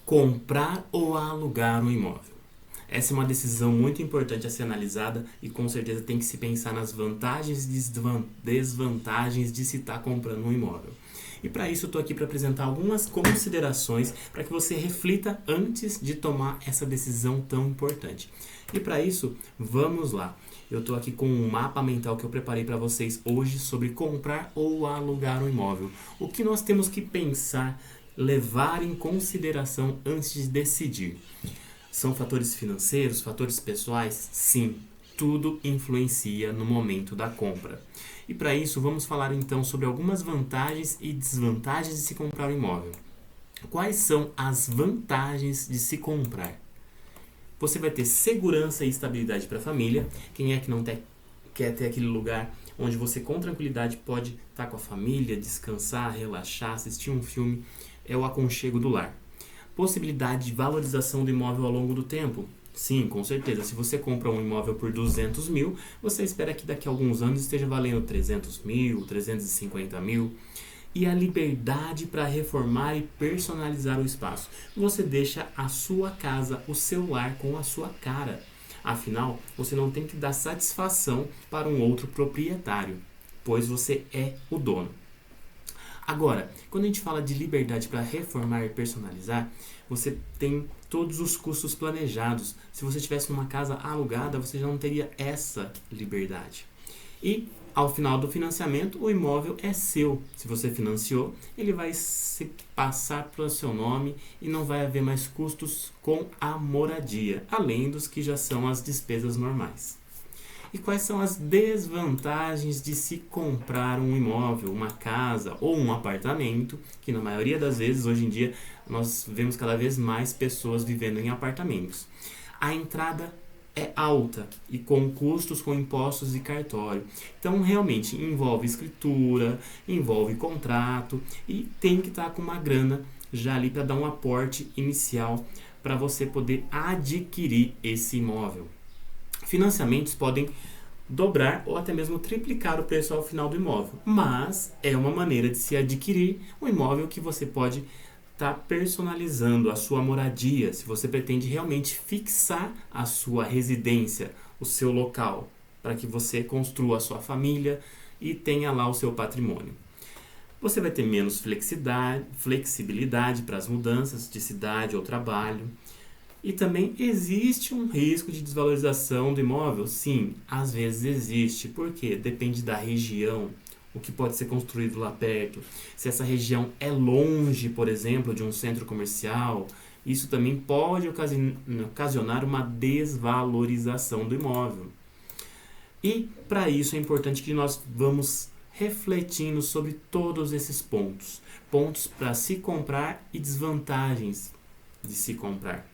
Comprar ou alugar um imóvel? Essa é uma decisão muito importante a ser analisada e com certeza tem que se pensar nas vantagens e desvantagens de se estar comprando um imóvel. E para isso eu estou aqui para apresentar algumas considerações para que você reflita antes de tomar essa decisão tão importante. E para isso, vamos lá. Eu estou aqui com um mapa mental que eu preparei para vocês hoje sobre comprar ou alugar um imóvel. O que nós temos que pensar, levar em consideração antes de decidir. São fatores financeiros, fatores pessoais? Sim, tudo influencia no momento da compra. E para isso, vamos falar então sobre algumas vantagens e desvantagens de se comprar um imóvel. Quais são as vantagens de se comprar? Você vai ter segurança e estabilidade para a família. Quem é que não quer ter aquele lugar onde você com tranquilidade pode estar com a família, descansar, relaxar, assistir um filme? É o aconchego do lar. Possibilidade de valorização do imóvel ao longo do tempo? Sim, com certeza. Se você compra um imóvel por 200 mil, você espera que daqui a alguns anos esteja valendo 300 mil, 350 mil. E a liberdade para reformar e personalizar o espaço. Você deixa a sua casa, o seu lar com a sua cara. Afinal, você não tem que dar satisfação para um outro proprietário, pois você é o dono. Agora, quando a gente fala de liberdade para reformar e personalizar, você tem todos os custos planejados. Se você estivesse numa casa alugada, você já não teria essa liberdade. E, ao final do financiamento, o imóvel é seu. Se você financiou, ele vai se passar para o seu nome e não vai haver mais custos com a moradia, além dos que já são as despesas normais. E quais são as desvantagens de se comprar um imóvel, uma casa ou um apartamento, que na maioria das vezes, hoje em dia, nós vemos cada vez mais pessoas vivendo em apartamentos. A entrada é alta e com custos com impostos e cartório. Então, realmente, envolve escritura, envolve contrato e tem que estar com uma grana já ali para dar um aporte inicial para você poder adquirir esse imóvel. Financiamentos podem dobrar ou até mesmo triplicar o preço ao final do imóvel, mas é uma maneira de se adquirir um imóvel que você pode estar personalizando a sua moradia, se você pretende realmente fixar a sua residência, o seu local, para que você construa a sua família e tenha lá o seu patrimônio. Você vai ter menos flexibilidade para as mudanças de cidade ou trabalho. E também existe um risco de desvalorização do imóvel? Sim, às vezes existe. Por quê? Depende da região, o que pode ser construído lá perto. Se essa região é longe, por exemplo, de um centro comercial, isso também pode ocasionar uma desvalorização do imóvel. E para isso é importante que nós vamos refletindo sobre todos esses pontos. Pontos para se comprar e desvantagens de se comprar.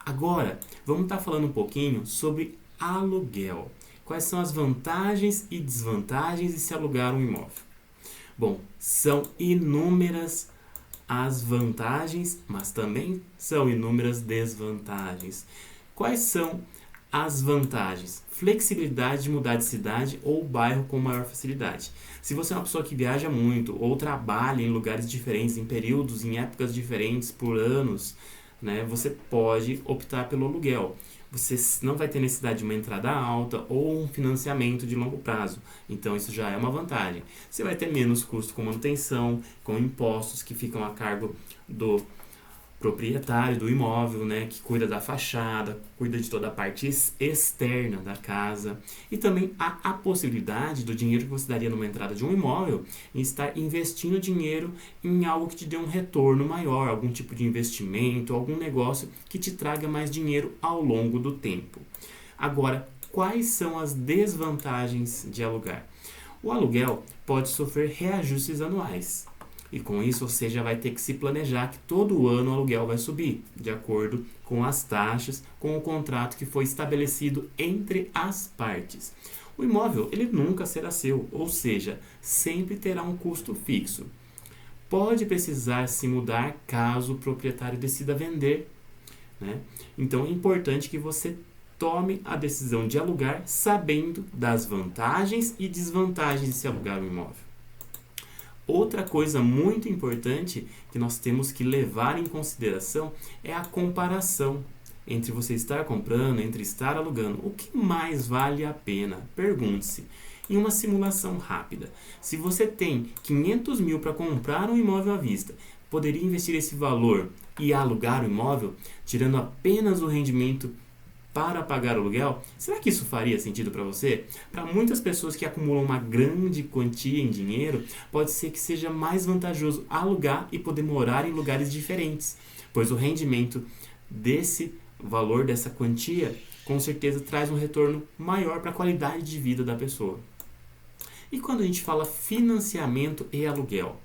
Agora, vamos estar falando um pouquinho sobre aluguel. Quais são as vantagens e desvantagens de se alugar um imóvel? Bom, são inúmeras as vantagens, mas também são inúmeras desvantagens. Quais são as vantagens? Flexibilidade de mudar de cidade ou bairro com maior facilidade. Se você é uma pessoa que viaja muito ou trabalha em lugares diferentes, em períodos, em épocas diferentes, por anos, você pode optar pelo aluguel. Você não vai ter necessidade de uma entrada alta ou um financiamento de longo prazo. Então isso já é uma vantagem. Você vai ter menos custo com manutenção, com impostos que ficam a cargo do proprietário do imóvel, que cuida da fachada, cuida de toda a parte externa da casa. E também há a possibilidade do dinheiro que você daria numa entrada de um imóvel em estar investindo dinheiro em algo que te dê um retorno maior, algum tipo de investimento, algum negócio que te traga mais dinheiro ao longo do tempo. Agora, quais são as desvantagens de alugar? O aluguel pode sofrer reajustes anuais. E com isso você já vai ter que se planejar que todo ano o aluguel vai subir, de acordo com as taxas, com o contrato que foi estabelecido entre as partes. O imóvel ele nunca será seu, ou seja, sempre terá um custo fixo. Pode precisar se mudar caso o proprietário decida vender. Então é importante que você tome a decisão de alugar sabendo das vantagens e desvantagens de se alugar um imóvel. Outra coisa muito importante que nós temos que levar em consideração é a comparação entre você estar comprando, entre estar alugando. O que mais vale a pena? Pergunte-se. Em uma simulação rápida, se você tem 500 mil para comprar um imóvel à vista, poderia investir esse valor e alugar o imóvel, tirando apenas o rendimento para pagar o aluguel? Será que isso faria sentido para você? Para muitas pessoas que acumulam uma grande quantia em dinheiro, pode ser que seja mais vantajoso alugar e poder morar em lugares diferentes, pois o rendimento desse valor, dessa quantia, com certeza traz um retorno maior para a qualidade de vida da pessoa. E quando a gente fala financiamento e aluguel?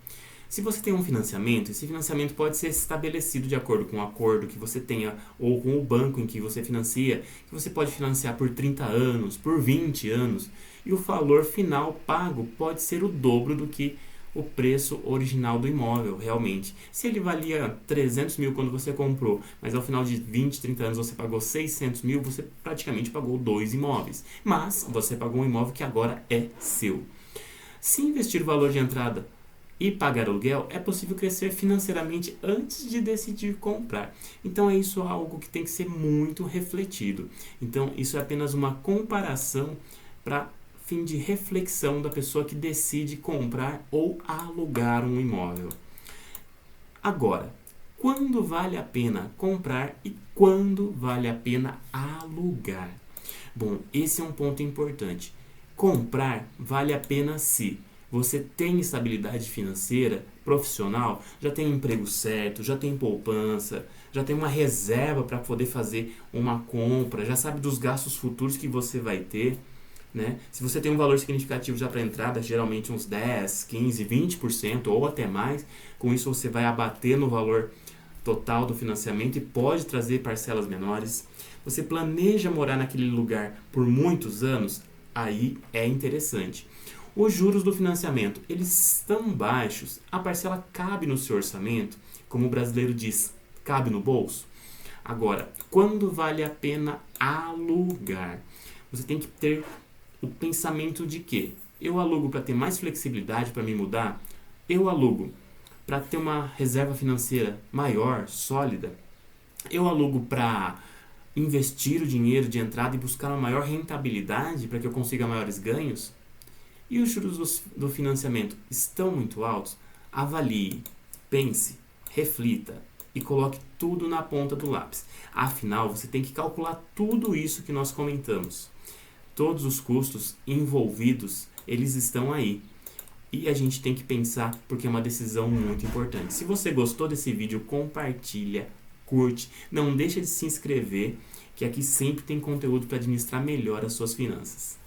Se você tem um financiamento, esse financiamento pode ser estabelecido de acordo com o acordo que você tenha ou com o banco em que você financia, que você pode financiar por 30 anos, por 20 anos, e o valor final pago pode ser o dobro do que o preço original do imóvel, realmente. Se ele valia 300 mil quando você comprou, mas ao final de 20, 30 anos você pagou 600 mil, você praticamente pagou 2 imóveis. Mas você pagou um imóvel que agora é seu. Se investir o valor de entrada e pagar aluguel, é possível crescer financeiramente antes de decidir comprar. Então é isso algo que tem que ser muito refletido. Então isso é apenas uma comparação para fim de reflexão da pessoa que decide comprar ou alugar um imóvel. Agora, quando vale a pena comprar e quando vale a pena alugar? Bom, esse é um ponto importante. Comprar vale a pena se você tem estabilidade financeira, profissional, já tem um emprego certo, já tem poupança, já tem uma reserva para poder fazer uma compra, já sabe dos gastos futuros que você vai ter, né? Se você tem um valor significativo já para entrada, geralmente uns 10, 15, 20% ou até mais, com isso você vai abater no valor total do financiamento e pode trazer parcelas menores. Você planeja morar naquele lugar por muitos anos, aí é interessante. Os juros do financiamento, eles estão baixos, a parcela cabe no seu orçamento, como o brasileiro diz, cabe no bolso. Agora, quando vale a pena alugar? Você tem que ter o pensamento de que eu alugo para ter mais flexibilidade para me mudar, eu alugo para ter uma reserva financeira maior, sólida, eu alugo para investir o dinheiro de entrada e buscar uma maior rentabilidade para que eu consiga maiores ganhos, e os juros do financiamento estão muito altos, avalie, pense, reflita e coloque tudo na ponta do lápis. Afinal, você tem que calcular tudo isso que nós comentamos. Todos os custos envolvidos, eles estão aí. E a gente tem que pensar porque é uma decisão muito importante. Se você gostou desse vídeo, compartilha, curte, não deixa de se inscrever, que aqui sempre tem conteúdo para administrar melhor as suas finanças.